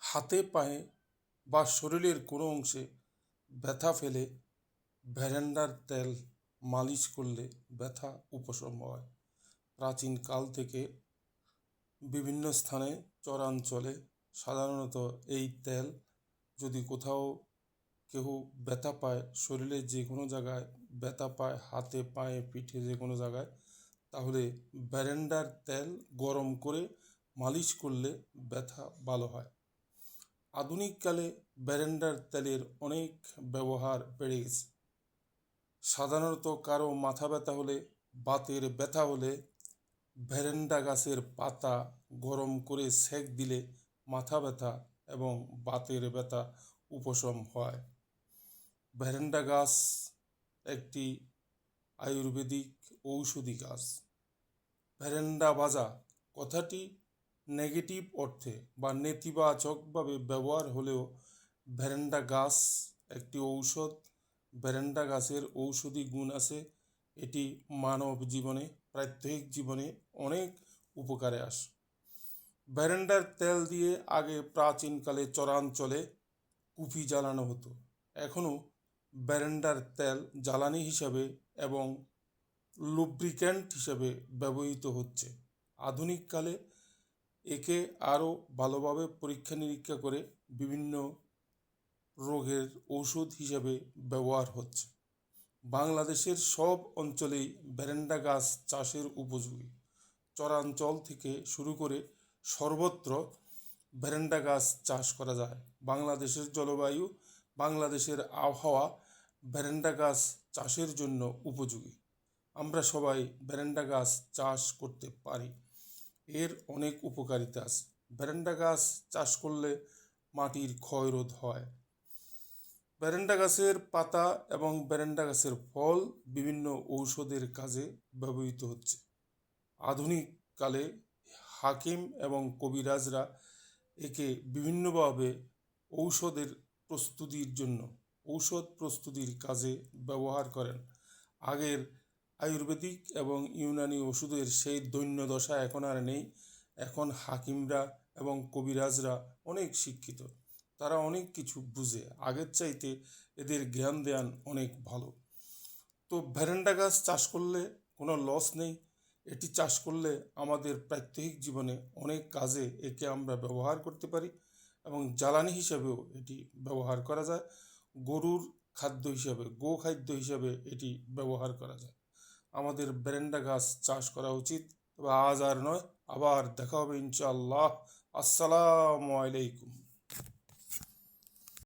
হাতে পায়ে বা শরীরের কোনো অংশে ব্যথা ফেলে ভ্যারান্ডার তেল মালিশ করলে ব্যথা উপশম হয়। প্রাচীন কাল থেকে বিভিন্ন স্থানে চরাঞ্চলে সাধারণত এই তেল যদি কোথাও কেউ ব্যথা পায়, শরীরে যে কোনো জায়গায় ব্যথা পায়, হাতে পায়ে পিঠে যে কোনো জায়গায়, তাহলে ভ্যারান্ডার তেল গরম করে মালিশ করলে ব্যথা ভালো হয়। আধুনিককালে ভ্যারান্ডার তেলের অনেক ব্যবহার বেড়ে গেছে। সাধারণত কারো মাথা ব্যথা হলে, বাতের ব্যথা হলে ভ্যারান্ডা গাছের পাতা গরম করে সেঁক দিলে মাথা ব্যথা এবং বাতের ব্যথা উপশম হয়। ভ্যারান্ডা গাছ একটি আয়ুর্বেদিক ঔষধি গাছ। ভ্যারান্ডা ভাজা কথাটি নেগেটিভ অর্থে বা নেতিবাচকভাবে ব্যবহার হলেও ভ্যারান্ডা গাছ একটি ঔষধ। ভ্যারান্ডা গাছের ঔষধি গুণ আছে। এটি মানব জীবনে, প্রাত্যহিক জীবনে অনেক উপকারে আসে। ভ্যারান্ডার তেল দিয়ে আগে প্রাচীনকালে চরাঞ্চলে কুপি জ্বালানো হতো। এখনও ভ্যারান্ডার তেল জ্বালানি হিসাবে এবং লুব্রিক্যান্ট হিসেবে ব্যবহৃত হচ্ছে। আধুনিককালে একে আরও ভালোভাবে পরীক্ষা নিরীক্ষা করে বিভিন্ন রোগের ঔষধ হিসেবে ব্যবহার হচ্ছে। বাংলাদেশের সব অঞ্চলেই ভ্যারান্ডা গাছ চাষের উপযোগী। চরাঞ্চল থেকে শুরু করে সর্বত্র ভ্যারান্ডা গাছ চাষ করা যায়। বাংলাদেশের জলবায়ু, বাংলাদেশের আবহাওয়া ভ্যারান্ডা গাছ চাষের জন্য উপযোগী। আমরা সবাই ভ্যারান্ডা গাছ চাষ করতে পারি। এর অনেক উপকারিতা আছে। ভ্যারান্ডা গাছ চাষ করলে মাটির ক্ষয়রোধ হয়। ভ্যারান্ডা গাছের পাতা এবং ভ্যারান্ডা গাছের ফল বিভিন্ন ঔষধের কাজে ব্যবহৃত হচ্ছে। আধুনিককালে হাকিম এবং কবিরাজরা একে বিভিন্নভাবে ঔষধের প্রস্তুতির জন্য, ঔষধ প্রস্তুতির কাজে ব্যবহার করেন। আগের আয়ুর্বেদিক এবং ইউনানি ওষুধের সেই দৈন্য দশা এখন আর নেই। এখন হাকিমরা এবং কবিরাজরা অনেক শিক্ষিত, তারা অনেক কিছু বুঝে। আগের চাইতে এদের জ্ঞান দেন অনেক ভালো। তো ভ্যারান্ডা গাছ চাষ করলে কোনো লস নেই। এটি চাষ করলে আমাদের প্রাত্যহিক জীবনে অনেক কাজে একে আমরা ব্যবহার করতে পারি এবং জ্বালানি হিসাবেও এটি ব্যবহার করা যায়। গরুর খাদ্য হিসাবে, গোখাদ্য হিসাবে এটি ব্যবহার করা যায়। আমাদের ভ্যারান্ডা গাছ চাষ করা উচিত। তবে আজ আর নয়, আবার দেখা হবে ইনশাআল্লাহ। আসসালামু আলাইকুম।